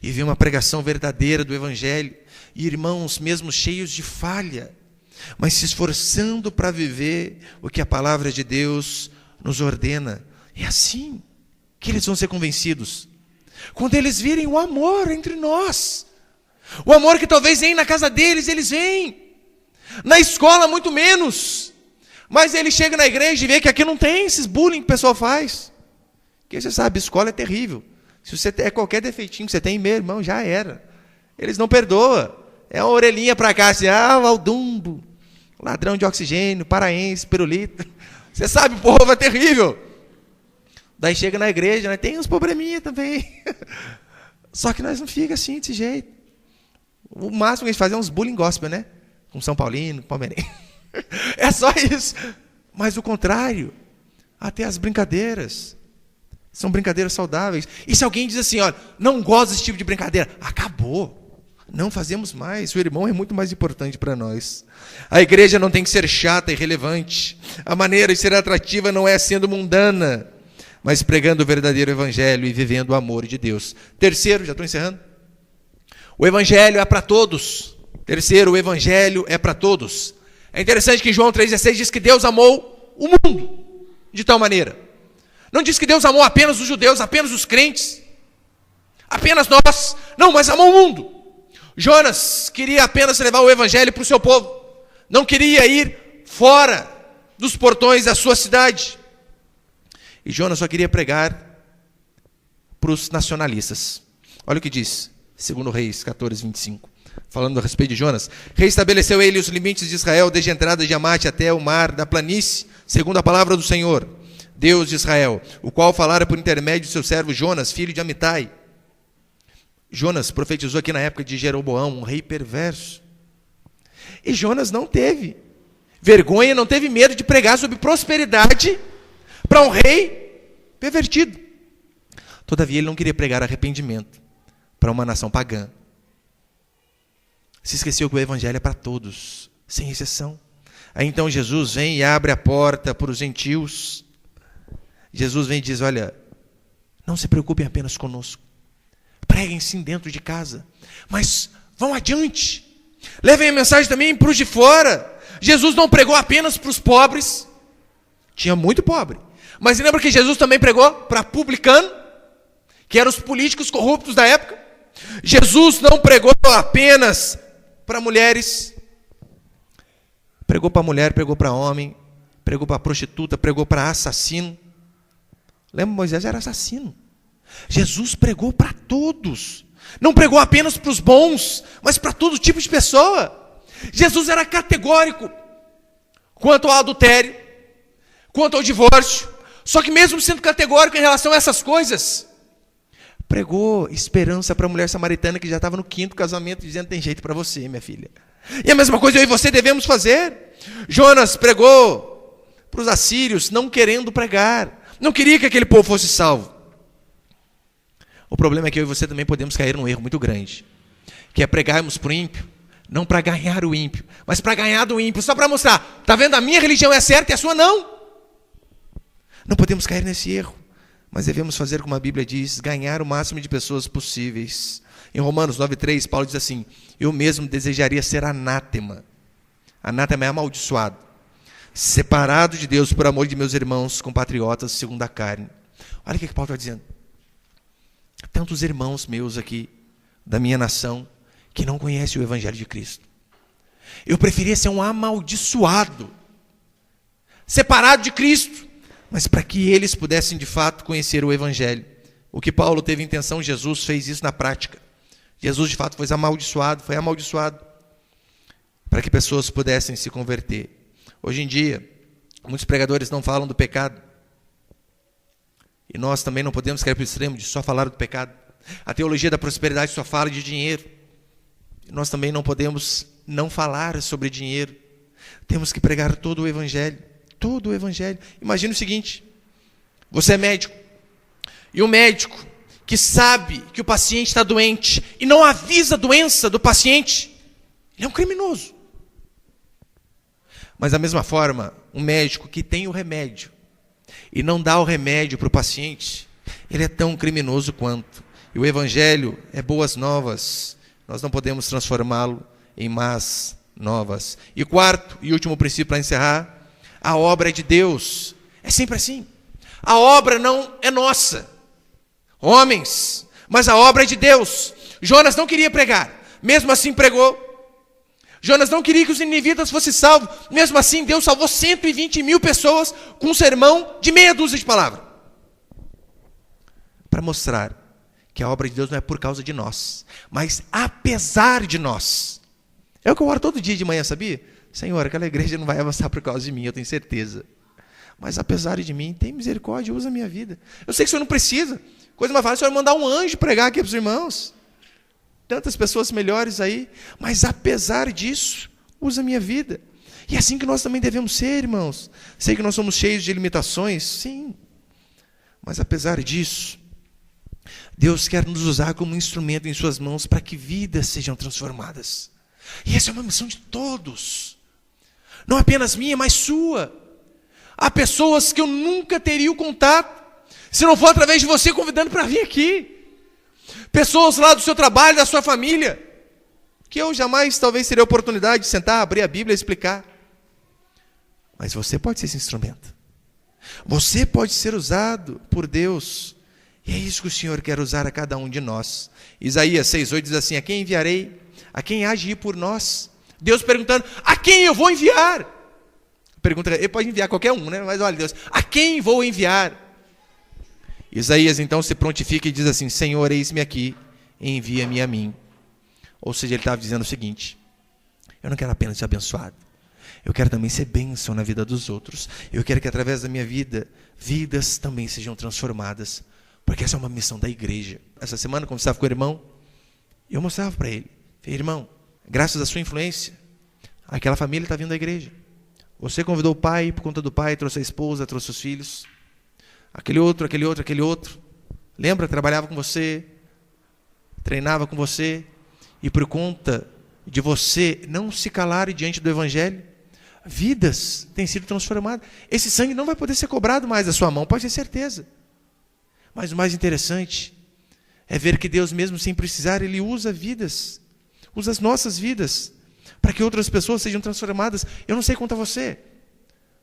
e ver uma pregação verdadeira do Evangelho, e irmãos mesmo cheios de falha, mas se esforçando para viver o que a palavra de Deus nos ordena. É assim que eles vão ser convencidos, quando eles virem o amor entre nós, o amor que talvez venha na casa deles, eles veem, na escola muito menos, mas ele chega na igreja e vê que aqui não tem esses bullying que o pessoal faz. Porque você sabe, escola é terrível. Se você tem qualquer defeitinho que você tem, meu irmão, já era. Eles não perdoam. É uma orelhinha para cá, assim, Valdumbo, ladrão de oxigênio, paraense, pirulito. Você sabe, o povo é terrível. Daí chega na igreja, né, tem uns probleminha também. Só que nós não fica assim, desse jeito. O máximo que a gente faz é uns bullying gospel, né? Com São Paulino, palmeirense. É só isso. Mas o contrário, até as brincadeiras são brincadeiras saudáveis. E se alguém diz assim, olha, não gosta desse tipo de brincadeira, acabou, não fazemos mais, o irmão é muito mais importante para nós. A igreja não tem que ser chata e irrelevante. A maneira de ser atrativa não é sendo mundana, mas pregando o verdadeiro evangelho e vivendo o amor de Deus. Terceiro, já estou encerrando, o evangelho é para todos. Terceiro, o evangelho é para todos. É interessante que em João 3,16 diz que Deus amou o mundo de tal maneira. Não diz que Deus amou apenas os judeus, apenas os crentes, apenas nós. Não, mas amou o mundo. Jonas queria apenas levar o evangelho para o seu povo. Não queria ir fora dos portões da sua cidade. E Jonas só queria pregar para os nacionalistas. Olha o que diz, 2 Reis 14:25. Falando a respeito de Jonas, reestabeleceu ele os limites de Israel, desde a entrada de Amate até o mar da planície, segundo a palavra do Senhor, Deus de Israel, o qual falara por intermédio de seu servo Jonas, filho de Amitai. Jonas profetizou aqui na época de Jeroboão, um rei perverso. E Jonas não teve vergonha, não teve medo de pregar sobre prosperidade para um rei pervertido. Todavia, ele não queria pregar arrependimento para uma nação pagã. Se esqueceu que o evangelho é para todos, sem exceção. Aí então Jesus vem e abre a porta para os gentios. Jesus vem e diz, olha, não se preocupem apenas conosco. Preguem sim dentro de casa, mas vão adiante. Levem a mensagem também para os de fora. Jesus não pregou apenas para os pobres. Tinha muito pobre. Mas lembra que Jesus também pregou para publicano, que eram os políticos corruptos da época. Jesus não pregou apenas para mulheres, pregou para mulher, pregou para homem, pregou para prostituta, pregou para assassino. Lembra, Moisés era assassino. Jesus pregou para todos, não pregou apenas para os bons, mas para todo tipo de pessoa. Jesus era categórico quanto ao adultério, quanto ao divórcio, só que mesmo sendo categórico em relação a essas coisas, pregou esperança para a mulher samaritana que já estava no 5º casamento, dizendo, tem jeito para você, minha filha. E a mesma coisa eu e você devemos fazer. Jonas pregou para os assírios, não querendo pregar, não queria que aquele povo fosse salvo. O problema é que eu e você também podemos cair num erro muito grande, que é pregarmos para o ímpio, não para ganhar o ímpio, mas para ganhar do ímpio, só para mostrar, está vendo, a minha religião é certa e a sua não. Não podemos cair nesse erro. Mas devemos fazer como a Bíblia diz, ganhar o máximo de pessoas possíveis. Em Romanos 9:3, Paulo diz assim, eu mesmo desejaria ser anátema. Anátema é amaldiçoado, separado de Deus por amor de meus irmãos, compatriotas segundo a carne. Olha o que Paulo está dizendo. Tantos irmãos meus aqui, da minha nação, que não conhecem o Evangelho de Cristo. Eu preferia ser um amaldiçoado, separado de Cristo, mas para que eles pudessem de fato conhecer o Evangelho. O que Paulo teve intenção, Jesus fez isso na prática. Jesus de fato foi amaldiçoado para que pessoas pudessem se converter. Hoje em dia, muitos pregadores não falam do pecado. E nós também não podemos cair para o extremo de só falar do pecado. A teologia da prosperidade só fala de dinheiro. E nós também não podemos não falar sobre dinheiro. Temos que pregar todo o Evangelho. Todo o Evangelho. Imagina o seguinte: você é médico. E o médico que sabe que o paciente está doente e não avisa a doença do paciente, ele é um criminoso. Mas da mesma forma, um médico que tem o remédio e não dá o remédio para o paciente, ele é tão criminoso quanto. E o Evangelho é boas novas. Nós não podemos transformá-lo em más novas. E quarto e último princípio para encerrar: a obra é de Deus. É sempre assim. A obra não é nossa, homens, mas a obra é de Deus. Jonas não queria pregar, mesmo assim pregou. Jonas não queria que os ninivitas fossem salvos, mesmo assim Deus salvou 120.000 pessoas com um sermão de meia dúzia de palavras. Para mostrar que a obra de Deus não é por causa de nós, mas apesar de nós. É o que eu oro todo dia de manhã, sabia? Senhor, aquela igreja não vai avançar por causa de mim, eu tenho certeza. Mas apesar de mim, tem misericórdia, usa a minha vida. Eu sei que o Senhor não precisa. Coisa mais fácil, o Senhor mandar um anjo pregar aqui para os irmãos. Tantas pessoas melhores aí. Mas apesar disso, usa a minha vida. E é assim que nós também devemos ser, irmãos. Sei que nós somos cheios de limitações, sim. Mas apesar disso, Deus quer nos usar como um instrumento em suas mãos para que vidas sejam transformadas. E essa é uma missão de todos. Não apenas minha, mas sua. Há pessoas que eu nunca teria o contato se não for através de você convidando para vir aqui. Pessoas lá do seu trabalho, da sua família, que eu jamais talvez teria a oportunidade de sentar, abrir a Bíblia e explicar. Mas você pode ser esse instrumento. Você pode ser usado por Deus. E é isso que o Senhor quer usar a cada um de nós. Isaías 6,8 diz assim: a quem enviarei? A quem há de ir por nós? Deus perguntando: a quem eu vou enviar? Pergunta, ele pode enviar qualquer um, né? Mas olha, Deus, a quem vou enviar? Isaías então se prontifica e diz assim: Senhor, eis-me aqui, envia-me a mim. Ou seja, ele estava dizendo o seguinte: eu não quero apenas ser abençoado, eu quero também ser bênção na vida dos outros. Eu quero que através da minha vida, vidas também sejam transformadas, porque essa é uma missão da igreja. Essa semana, quando eu conversava com o irmão, eu mostrava para ele: irmão, graças à sua influência, aquela família está vindo à igreja. Você convidou o pai, por conta do pai, trouxe a esposa, trouxe os filhos. Aquele outro. Lembra? Trabalhava com você, treinava com você. E por conta de você não se calar diante do Evangelho, vidas têm sido transformadas. Esse sangue não vai poder ser cobrado mais da sua mão, pode ter certeza. Mas o mais interessante é ver que Deus, mesmo sem precisar, Ele usa vidas, usa as nossas vidas, para que outras pessoas sejam transformadas. Eu não sei quanto a você.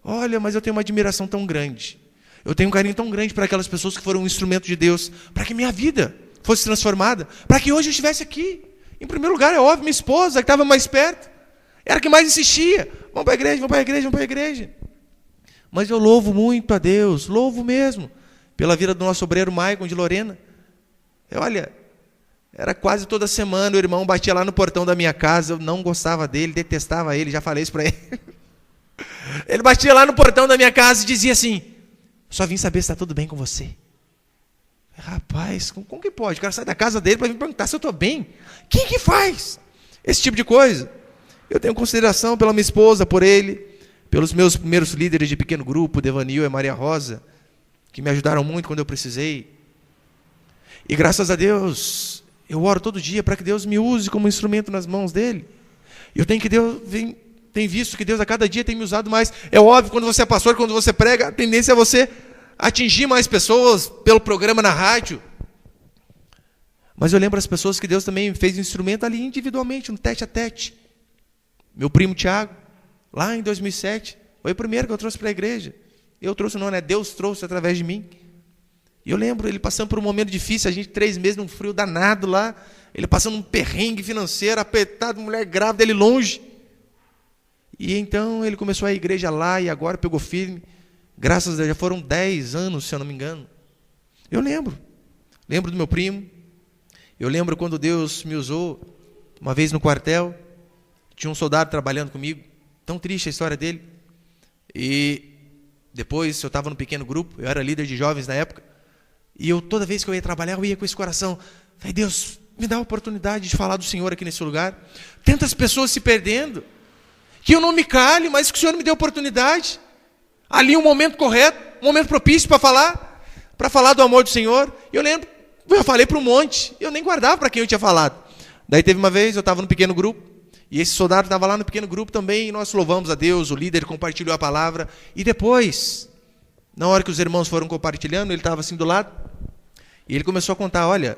Olha, mas eu tenho uma admiração tão grande. Eu tenho um carinho tão grande para aquelas pessoas que foram um instrumento de Deus, para que minha vida fosse transformada, para que hoje eu estivesse aqui. Em primeiro lugar, é óbvio, minha esposa, que estava mais perto, era a que mais insistia. Vamos para a igreja, vamos para a igreja, vamos para a igreja. Mas eu louvo muito a Deus, louvo mesmo, pela vida do nosso obreiro Maicon de Lorena. Olha, era quase toda semana o irmão batia lá no portão da minha casa, eu não gostava dele, detestava ele, já falei isso para ele. Ele batia lá no portão da minha casa e dizia assim: só vim saber se está tudo bem com você. Rapaz, como que pode? O cara sai da casa dele para me perguntar se eu estou bem. Quem que faz esse tipo de coisa? Eu tenho consideração pela minha esposa, por ele, pelos meus primeiros líderes de pequeno grupo, Devanil e Maria Rosa, que me ajudaram muito quando eu precisei. E graças a Deus, eu oro todo dia para que Deus me use como instrumento nas mãos dele. Eu tenho visto que Deus a cada dia tem me usado mais. É óbvio, quando você é pastor, quando você prega, a tendência é você atingir mais pessoas pelo programa na rádio. Mas eu lembro as pessoas que Deus também fez instrumento ali individualmente, no tete a tete. Meu primo Tiago, lá em 2007, foi o primeiro que eu trouxe para a igreja. Eu trouxe não, né? Deus trouxe através de mim. E eu lembro ele passando por um momento difícil, a gente 3 meses num frio danado lá, ele passando um perrengue financeiro, apertado, mulher grávida, ele longe. E então ele começou a igreja lá e agora pegou firme. Graças a Deus, já foram 10 anos, se eu não me engano. Eu lembro do meu primo. Eu lembro quando Deus me usou, uma vez no quartel, tinha um soldado trabalhando comigo, tão triste a história dele. E depois eu estava no pequeno grupo, eu era líder de jovens na época, e eu toda vez que eu ia trabalhar, eu ia com esse coração. Falei, Deus, me dá a oportunidade de falar do Senhor aqui nesse lugar. Tantas pessoas se perdendo, que eu não me cale, mas que o Senhor me dê oportunidade. Ali um momento correto, um momento propício para falar do amor do Senhor. E eu lembro, eu falei para um monte, eu nem guardava para quem eu tinha falado. Daí teve uma vez, eu estava no pequeno grupo, e esse soldado estava lá no pequeno grupo também, e nós louvamos a Deus, o líder compartilhou a palavra. E depois, na hora que os irmãos foram compartilhando, ele estava assim do lado, e ele começou a contar, olha,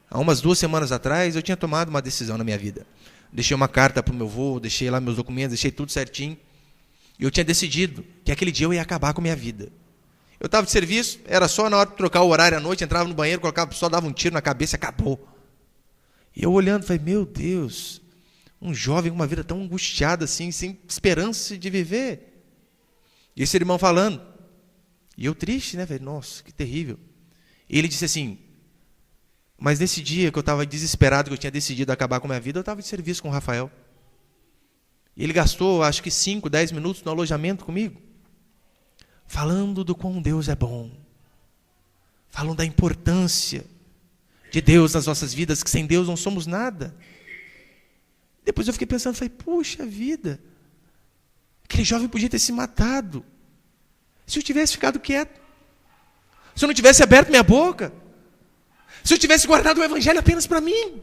há umas 2 semanas atrás, eu tinha tomado uma decisão na minha vida. Deixei uma carta para o meu avô, deixei lá meus documentos, deixei tudo certinho. E eu tinha decidido que aquele dia eu ia acabar com a minha vida. Eu estava de serviço, era só na hora de trocar o horário à noite, entrava no banheiro, colocava, só dava um tiro na cabeça e acabou. E eu olhando, falei, meu Deus, um jovem com uma vida tão angustiada assim, sem esperança de viver. E esse irmão falando, e eu triste, né? Falei, nossa, que terrível. E ele disse assim, mas nesse dia que eu estava desesperado, que eu tinha decidido acabar com a minha vida, eu estava de serviço com o Rafael. E ele gastou, acho que 5, 10 minutos no alojamento comigo, falando do quão Deus é bom, falando da importância de Deus nas nossas vidas, que sem Deus não somos nada. Depois eu fiquei pensando, falei, puxa vida, aquele jovem podia ter se matado, se eu tivesse ficado quieto, se eu não tivesse aberto minha boca, se eu tivesse guardado o evangelho apenas para mim,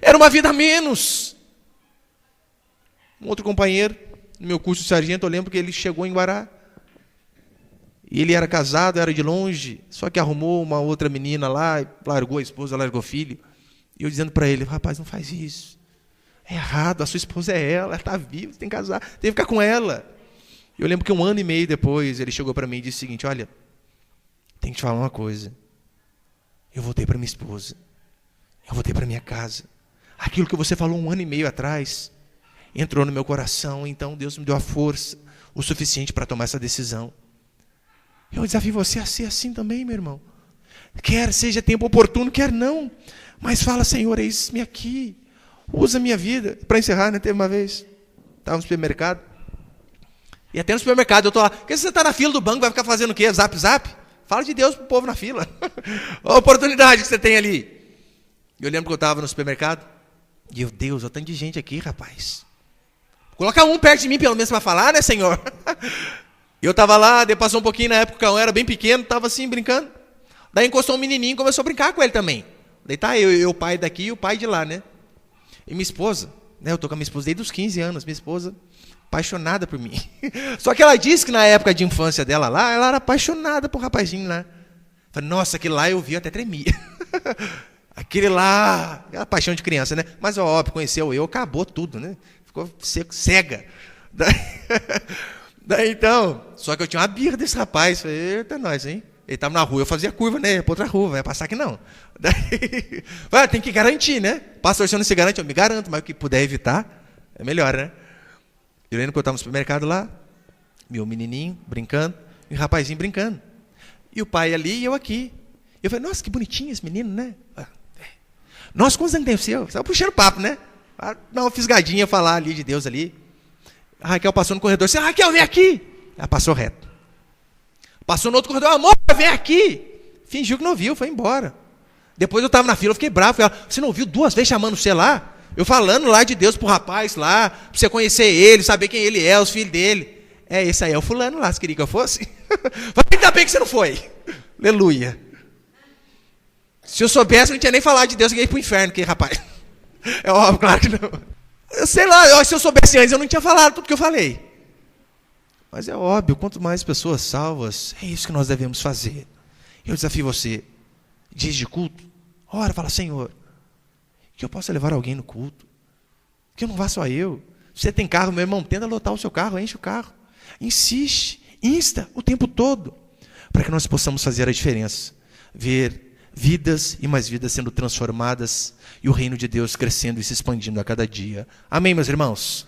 era uma vida a menos. Um outro companheiro, no meu curso de sargento, eu lembro que ele chegou em Guará. E ele era casado, era de longe, só que arrumou uma outra menina lá, largou a esposa, largou o filho. E eu dizendo para ele, rapaz, não faz isso. É errado, a sua esposa é ela está viva, você tem que casar, tem que ficar com ela. Eu lembro que 1 ano e meio depois, ele chegou para mim e disse o seguinte, olha, tem que te falar uma coisa. Eu voltei para minha esposa. Eu voltei para minha casa. Aquilo que você falou 1 ano e meio atrás entrou no meu coração, então Deus me deu a força o suficiente para tomar essa decisão. Eu desafio você a ser assim também, meu irmão. Quer seja tempo oportuno, quer não. Mas fala, Senhor, eis-me aqui. Usa a minha vida. Para encerrar, né? Teve uma vez, estava no supermercado. E até no supermercado eu estou lá. Por que você está na fila do banco, vai ficar fazendo o quê? Zap, zap? Fala de Deus para o povo na fila. Olha a oportunidade que você tem ali. Eu lembro que eu estava no supermercado. E eu, Deus, olha tanto de gente aqui, rapaz. Coloca um perto de mim, pelo menos, para falar, né, Senhor? Eu estava lá, daí passou um pouquinho, na época o Cão era bem pequeno, estava assim, brincando. Daí encostou um menininho e começou a brincar com ele também. Daí tá eu, o pai daqui e o pai de lá, né? E minha esposa, né? Eu tô com a minha esposa desde os 15 anos, minha esposa, apaixonada por mim. Só que ela disse que na época de infância dela lá, ela era apaixonada por um rapazinho lá. Falei, nossa, aquele lá eu vi, eu até tremia. Aquele lá, aquela paixão de criança, né? Mas óbvio, conheceu eu, acabou tudo, né? Ficou cega. Daí então, só que eu tinha uma birra desse rapaz. Falei, eita, nós, hein? Ele estava na rua, eu fazia curva, né? Para outra rua, vai passar aqui não. Daí, tem que garantir, né? Pastor, se eu não se garante, eu me garanto, mas o que puder evitar, é melhor, né? Eu lembro que eu estava no supermercado lá, meu menininho brincando, e o rapazinho brincando. E o pai ali e eu aqui. Eu falei, nossa, que bonitinho esse menino, né? Nossa, quantos anos tem o seu? Você estava puxando papo, né? Dar uma fisgadinha, falar ali de Deus ali. A Raquel passou no corredor, disse, Raquel, vem aqui. Ela passou reto. Passou no outro corredor, amor, vem aqui. Fingiu que não viu, foi embora. Depois eu estava na fila, eu fiquei bravo. Falei, você não ouviu 2 vezes chamando você lá? Eu falando lá de Deus pro rapaz lá, para você conhecer ele, saber quem ele é, os filhos dele. É, esse aí é o fulano lá, você queria que eu fosse? Falei, ainda bem que você não foi. Aleluia. Se eu soubesse, eu não tinha nem falado de Deus, eu ia ir pro inferno, que rapaz. É óbvio, claro que não. Eu sei lá, se eu soubesse antes, eu não tinha falado tudo que eu falei. Mas é óbvio, quanto mais pessoas salvas, é isso que nós devemos fazer. Eu desafio você, dias de culto, ora, fala, Senhor, que eu possa levar alguém no culto, que eu não vá só eu. Se você tem carro, meu irmão, tenta lotar o seu carro, enche o carro. Insiste, insta o tempo todo, para que nós possamos fazer a diferença. Ver vidas e mais vidas sendo transformadas e o reino de Deus crescendo e se expandindo a cada dia. Amém, meus irmãos?